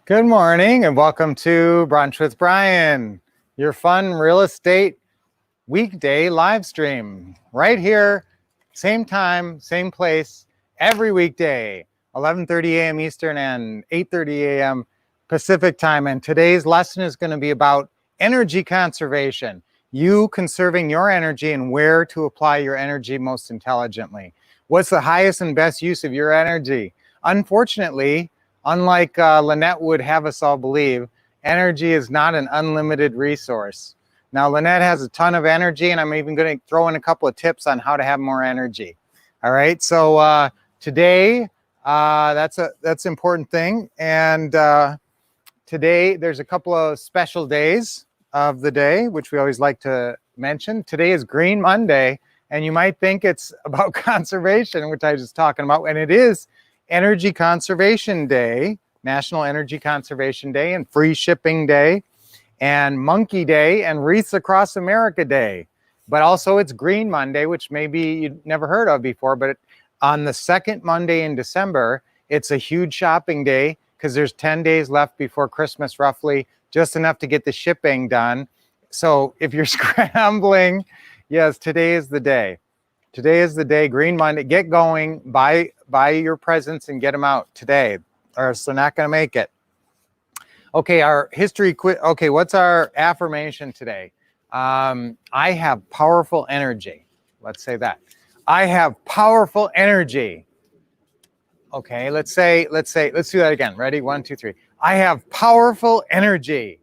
Good morning and welcome to Brunch with Brian, your fun real estate weekday live stream right here, same time, same place, every weekday, 11:30 a.m. Eastern and 8:30 a.m. Pacific time. And today's lesson is going to be about energy conservation, you conserving your energy and where to apply your energy most intelligently. What's the highest and best use of your energy? Unfortunately, unlike Lynette would have us all believe, energy is not an unlimited resource. Now, Lynette has a ton of energy, and I'm even going to throw in a couple of tips on how to have more energy. All right, so today, that's an important thing. And today, there's a couple of special days of the day, which we always like to mention. Today is Green Monday, and you might think it's about conservation, which I was just talking about, and it is Energy Conservation Day, National Energy Conservation Day, and Free Shipping Day, and Monkey Day, and Wreaths Across America Day. But also it's Green Monday, which maybe you'd never heard of before, but on the second Monday in December, it's a huge shopping day because there's 10 days left before Christmas, roughly, just enough to get the shipping done. So if you're scrambling, yes, today is the day. Today is the day, Green Monday. Get going, buy your presents and get them out today, or else they're not going to make it. Okay, our history quiz. Okay, what's our affirmation today? I have powerful energy. Let's say that. I have powerful energy. Okay, let's do that again. Ready? 1, 2, 3. I have powerful energy.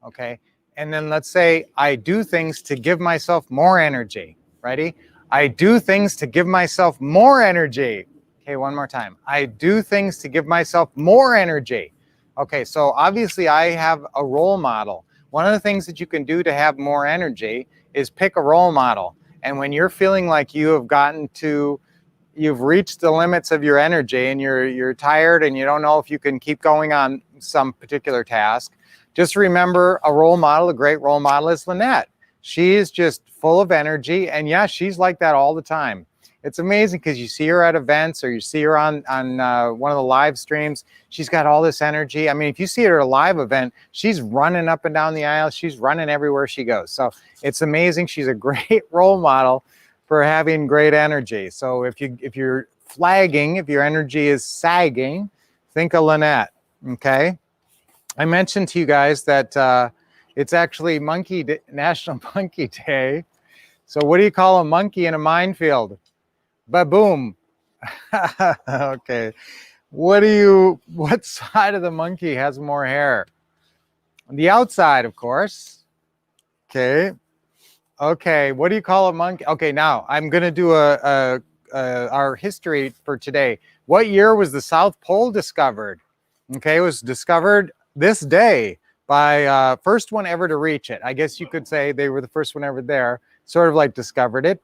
Okay, and then let's say I do things to give myself more energy. Ready? I do things to give myself more energy. Okay, one more time. I do things to give myself more energy. Okay, so obviously I have a role model. One of the things that you can do to have more energy is pick a role model. And when you're feeling like you've reached the limits of your energy and you're tired and you don't know if you can keep going on some particular task, just remember a role model, a great role model is Lynette. She is just full of energy, and yeah, she's like that all the time. It's amazing because you see her at events or you see her on one of the live streams. She's got all this energy. I mean, if you see her at a live event, she's running up and down the aisle. She's running everywhere she goes. So it's amazing. She's a great role model for having great energy. So if you're flagging, if your energy is sagging, think of Lynette, okay? I mentioned to you guys that it's actually National Monkey Day. So what do you call a monkey in a minefield? Baboom. Okay. What side of the monkey has more hair? The outside, of course. Okay. Okay. What do you call a monkey? Okay, now I'm going to do our history for today. What year was the South Pole discovered? Okay, it was discovered this day by first one ever to reach it. I guess you could say they were the first one ever there, sort of like discovered it,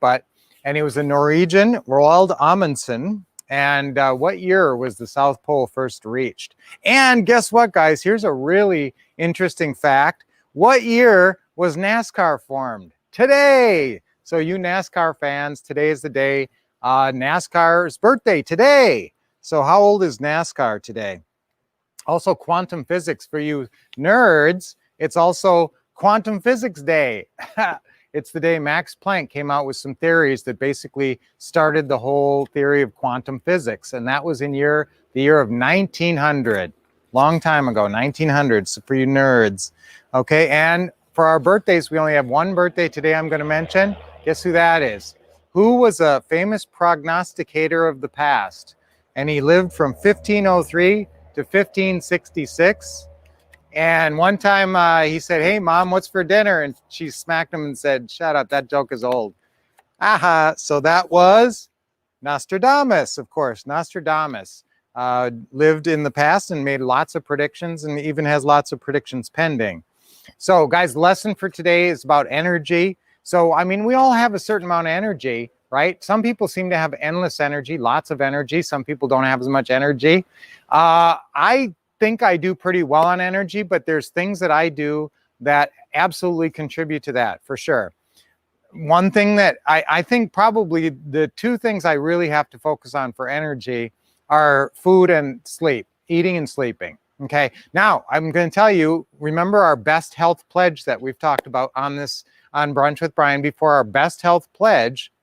and it was a Norwegian, Roald Amundsen. And what year was the South Pole first reached? And guess what, guys? Here's a really interesting fact. What year was NASCAR formed? Today. So you NASCAR fans, today is the day. NASCAR's birthday today. So how old is NASCAR today? Also, quantum physics for you nerds. It's also Quantum Physics Day. It's the day Max Planck came out with some theories that basically started the whole theory of quantum physics. And that was in the year of 1900. Long time ago, 1900. So for you nerds. Okay, and for our birthdays, we only have one birthday today I'm going to mention. Guess who that is? Who was a famous prognosticator of the past? And he lived from 1503 to 1566. And one time he said, "Hey, Mom, what's for dinner?" And she smacked him and said, "Shut up, that joke is old." Aha, so that was Nostradamus, of course. Nostradamus lived in the past and made lots of predictions and even has lots of predictions pending. So guys, the lesson for today is about energy. So, I mean, we all have a certain amount of energy, right? Some people seem to have endless energy, lots of energy. Some people don't have as much energy. I think I do pretty well on energy, but there's things that I do that absolutely contribute to that, for sure. One thing that I think probably the two things I really have to focus on for energy are food and sleep, eating and sleeping. Okay, now I'm going to tell you, remember our best health pledge that we've talked about on Brunch with Brian before. Our best health pledge,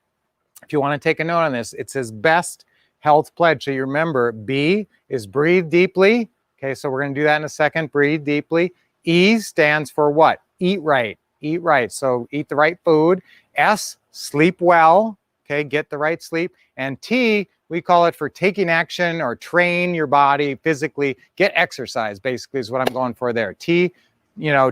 if you want to take a note on this, it says best health pledge. So you remember, B is breathe deeply. Okay, so we're going to do that in a second. Breathe deeply. E stands for what? Eat right. Eat right. So eat the right food. S, sleep well. Okay, get the right sleep. And T, we call it for taking action or train your body physically. Get exercise, basically, is what I'm going for there. T,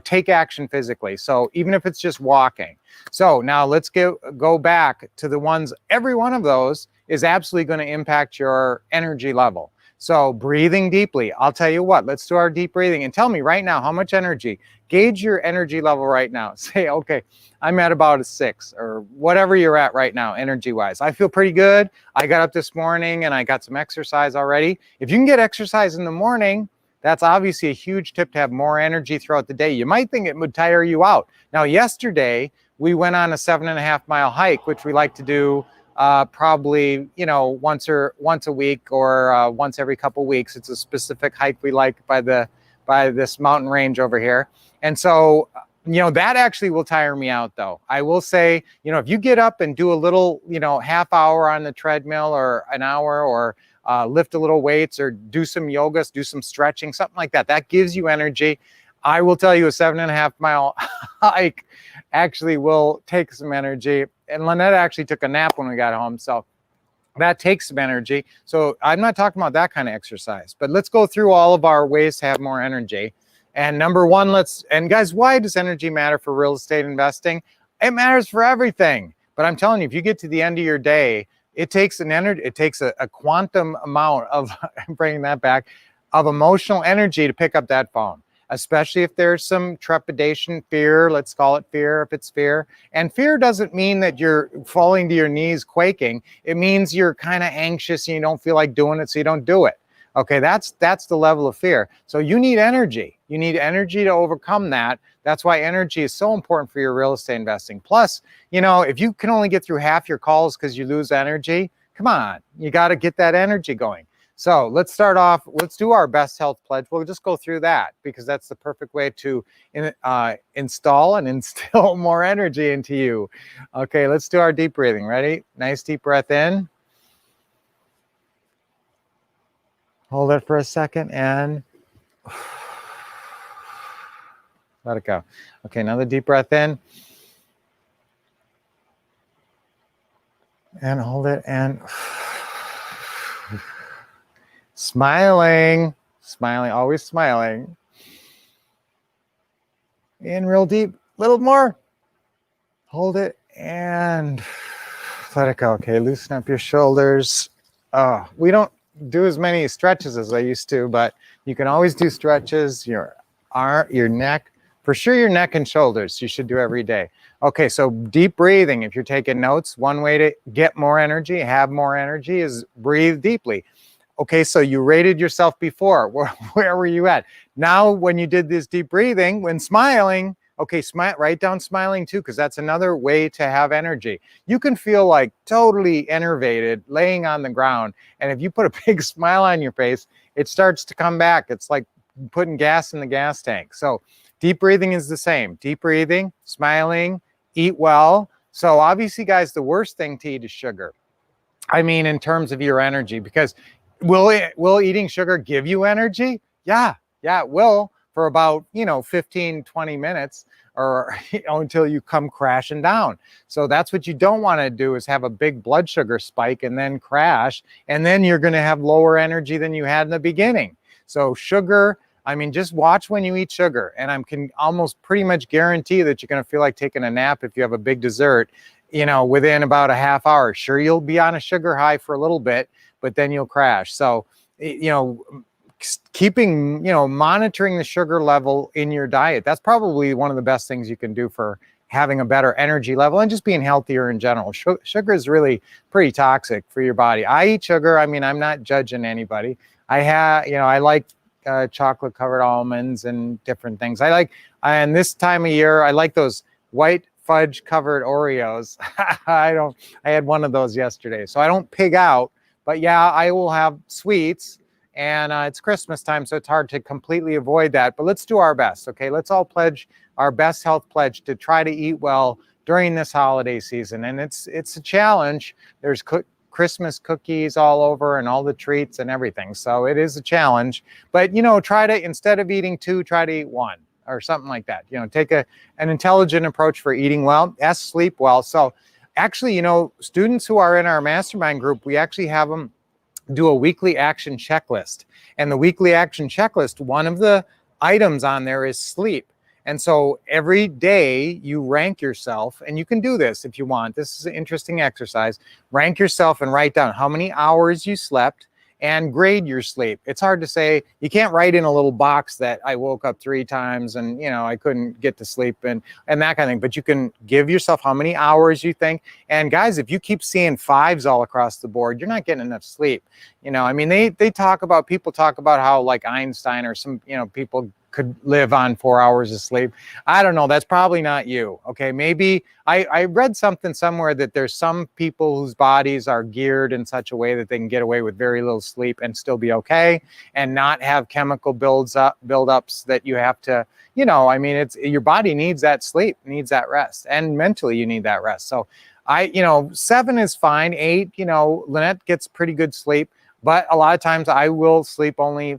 take action physically. So even if it's just walking. So now let's go back to the ones, every one of those is absolutely going to impact your energy level. So breathing deeply, I'll tell you what, let's do our deep breathing and tell me right now how much energy. Gauge your energy level right now. Say, okay, I'm at about a 6 or whatever you're at right now, energy-wise. I feel pretty good. I got up this morning and I got some exercise already. If you can get exercise in the morning, that's obviously a huge tip to have more energy throughout the day. You might think it would tire you out. Now, yesterday, we went on a 7.5-mile hike, which we like to do probably, once a week or once every couple weeks. It's a specific hike we like by this mountain range over here. And so, that actually will tire me out, though. I will say, if you get up and do a little, half hour on the treadmill or an hour, or lift a little weights or do some yoga, do some stretching, something like that, that gives you energy. I will tell you, a 7.5-mile hike actually will take some energy. And Lynette actually took a nap when we got home, so that takes some energy. So I'm not talking about that kind of exercise, but let's go through all of our ways to have more energy. And number one, and guys, why does energy matter for real estate investing? It matters for everything. But I'm telling you, if you get to the end of your day, it takes a quantum amount of, bringing that back, of emotional energy to pick up that phone, especially if there's some trepidation, fear, let's call it fear if it's fear. And fear doesn't mean that you're falling to your knees quaking. It means you're kind of anxious and you don't feel like doing it, so you don't do it. Okay, that's the level of fear. So you need energy. You need energy to overcome that. That's why energy is so important for your real estate investing. Plus, if you can only get through half your calls because you lose energy, come on, you got to get that energy going. So let's start off. Let's do our best health pledge. We'll just go through that because that's the perfect way to install and instill more energy into you. Okay, let's do our deep breathing. Ready? Nice deep breath in. Hold it for a second and let it go. Okay, another deep breath in. And hold it and smiling, always smiling. In real deep, little more. Hold it and let it go. Okay, loosen up your shoulders. We don't do as many stretches as I used to, but you can always do stretches. Your neck, for sure your neck and shoulders, you should do every day. Okay, so deep breathing. If you're taking notes, one way to get more energy, have more energy, is breathe deeply. Okay, so you rated yourself before. Where were you at? Now, when you did this deep breathing, when smiling, okay, write down smiling too, because that's another way to have energy. You can feel like totally enervated laying on the ground. And if you put a big smile on your face, it starts to come back. It's like putting gas in the gas tank. So deep breathing is the same. Deep breathing, smiling, eat well. So obviously, guys, the worst thing to eat is sugar. I mean, in terms of your energy, because will eating sugar give you energy? Yeah, it will for about, 15, 20 minutes or until you come crashing down. So that's what you don't want to do, is have a big blood sugar spike and then crash. And then you're going to have lower energy than you had in the beginning. So sugar, I mean, just watch when you eat sugar. And I can almost pretty much guarantee that you're going to feel like taking a nap if you have a big dessert, within about a half hour. Sure, you'll be on a sugar high for a little bit, but then you'll crash. So, keeping, monitoring the sugar level in your diet, that's probably one of the best things you can do for having a better energy level and just being healthier in general. Sugar is really pretty toxic for your body. I eat sugar. I mean, I'm not judging anybody. I like chocolate covered almonds and different things. And this time of year, I like those white fudge covered Oreos. I had one of those yesterday, so I don't pig out. But yeah, I will have sweets, And it's Christmas time, so it's hard to completely avoid that. But let's do our best, okay? Let's all pledge our best health pledge to try to eat well during this holiday season. And it's a challenge. There's Christmas cookies all over and all the treats and everything. So it is a challenge. But, you know, try to, instead of eating 2, try to eat 1 or something like that. You know, take an intelligent approach for eating well. Sleep well. So actually, you know, students who are in our mastermind group, we actually have them do a weekly action checklist. And the weekly action checklist, one of the items on there is sleep. And so every day you rank yourself, and you can do this if you want. This is an interesting exercise. Rank yourself and write down how many hours you slept and grade your sleep. It's hard to say. You can't write in a little box that I woke up 3 times and, you know, I couldn't get to sleep and that kind of thing. But you can give yourself how many hours you think. And guys, if you keep seeing 5s all across the board, you're not getting enough sleep. You know, I mean, people talk about how like Einstein or some, you know, people could live on 4 hours of sleep. I don't know. That's probably not you. Okay. Maybe I read something somewhere that there's some people whose bodies are geared in such a way that they can get away with very little sleep and still be okay and not have chemical buildups that you have to, you know, I mean, your body needs that sleep, needs that rest, and mentally you need that rest. So you know, 7 is fine. 8, you know, Lynette gets pretty good sleep. But a lot of times I will sleep only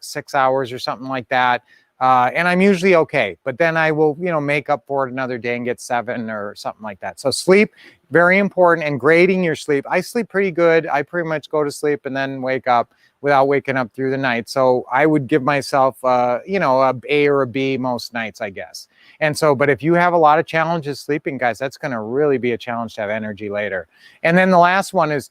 6 hours or something like that. And I'm usually okay. But then I will, you know, make up for it another day and get 7 or something like that. So sleep, very important. And grading your sleep. I sleep pretty good. I pretty much go to sleep and then wake up without waking up through the night. So I would give myself, you know, a A or a B most nights, I guess. And so, but if you have a lot of challenges sleeping, guys, that's going to really be a challenge to have energy later. And then the last one is,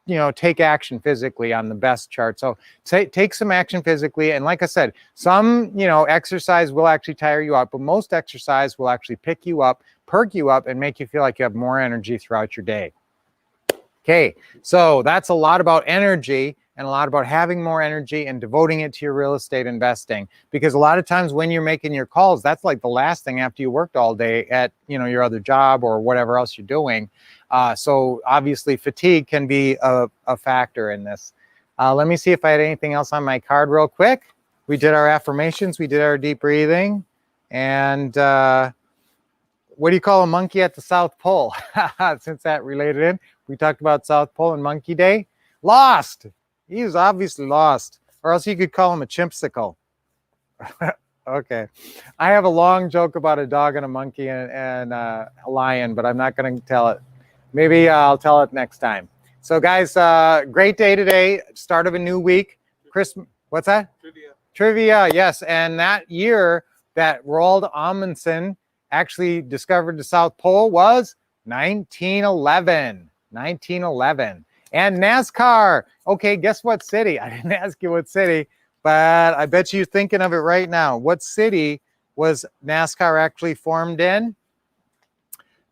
you know, take action physically on the best chart. So take some action physically. And like I said, some, you know, exercise will actually tire you out, but most exercise will actually pick you up, perk you up, and make you feel like you have more energy throughout your day. Okay, so that's a lot about energy and a lot about having more energy and devoting it to your real estate investing. Because a lot of times when you're making your calls, that's like the last thing after you worked all day at, you know, your other job or whatever else you're doing. So obviously fatigue can be a factor in this. Let me see if I had anything else on my card real quick. We did our affirmations, we did our deep breathing, and what do you call a monkey at the South Pole? Since that related in, we talked about South Pole and Monkey Day. Lost. He was obviously lost, or else you could call him a chimpsicle. Okay. I have a long joke about a dog and a monkey and a lion, but I'm not going to tell it. Maybe I'll tell it next time. So guys, great day today. Start of a new week. Christmas. What's that? Trivia, yes. And that year that Roald Amundsen actually discovered the South Pole was 1911. 1911. And NASCAR. Okay, guess what city? I didn't ask you what city, but I bet you're thinking of it right now. What city was NASCAR actually formed in?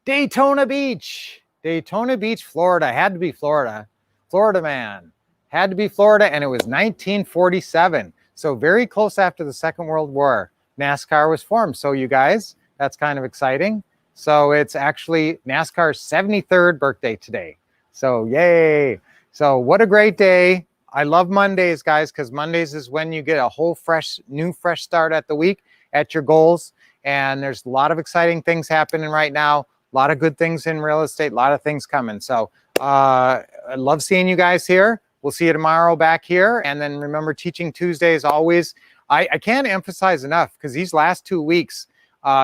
Daytona Beach. Daytona Beach, Florida. Had to be Florida. Florida man. Had to be Florida, and it was 1947. So very close after the Second World War, NASCAR was formed. So you guys, that's kind of exciting. So it's actually NASCAR's 73rd birthday today. So yay. So what a great day. I love Mondays, guys, because Mondays is when you get a whole fresh start at the week, at your goals. And there's a lot of exciting things happening right now. A lot of good things in real estate, a lot of things coming. So I love seeing you guys here. We'll see you tomorrow back here. And then remember, Teaching Tuesdays always. I can't emphasize enough, because these last 2 weeks,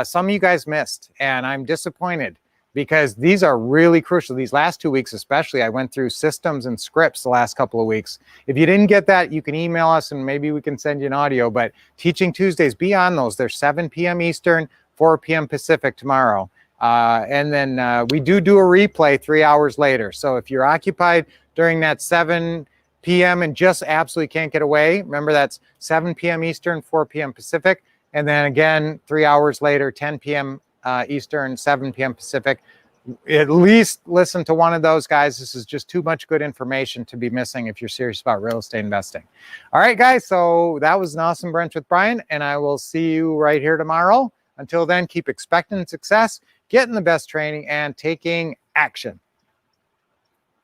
some of you guys missed, and I'm disappointed, because these are really crucial. These last 2 weeks especially, I went through systems and scripts the last couple of weeks. If you didn't get that, you can email us and maybe we can send you an audio. But Teaching Tuesdays, be on those. They're 7 p.m. Eastern, 4 p.m. Pacific tomorrow. And then we do a replay 3 hours later. So if you're occupied during that 7 p.m. and just absolutely can't get away, remember that's 7 p.m. Eastern, 4 p.m. Pacific. And then again, 3 hours later, 10 p.m. Eastern, 7 p.m. Pacific. At least listen to one of those, guys. This is just too much good information to be missing if you're serious about real estate investing. All right, guys. So that was an awesome brunch with Brian, and I will see you right here tomorrow. Until then, keep expecting success, getting the best training, and taking action.